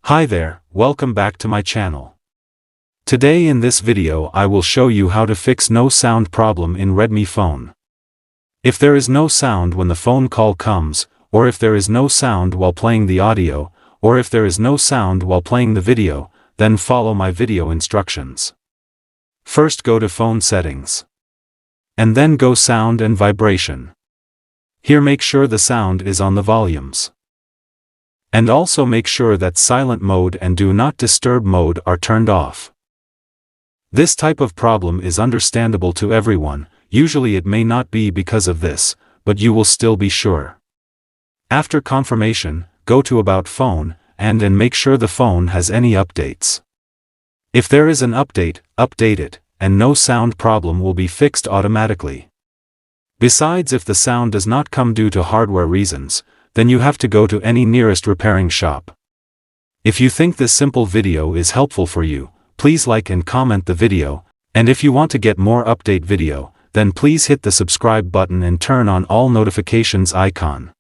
Hi there, welcome back to my channel. Today in this video I will show you how to fix no sound problem in Redmi phone. If there is no sound when the phone call comes, or if there is no sound while playing the audio, or if there is no sound while playing the video, then follow my video instructions. First go to phone settings. And then go sound and vibration. Here make sure the sound is on the volumes. And also make sure that silent mode and do not disturb mode are turned off. This type of problem is understandable to everyone. Usually it may not be because of this, but you will still be sure. After confirmation, go to About Phone, and make sure the phone has any updates. If there is an update, update it, and no sound problem will be fixed automatically. Besides, if the sound does not come due to hardware reasons, then you have to go to any nearest repairing shop. If you think this simple video is helpful for you, please like and comment the video, and if you want to get more update video, then please hit the subscribe button and turn on all notifications icon.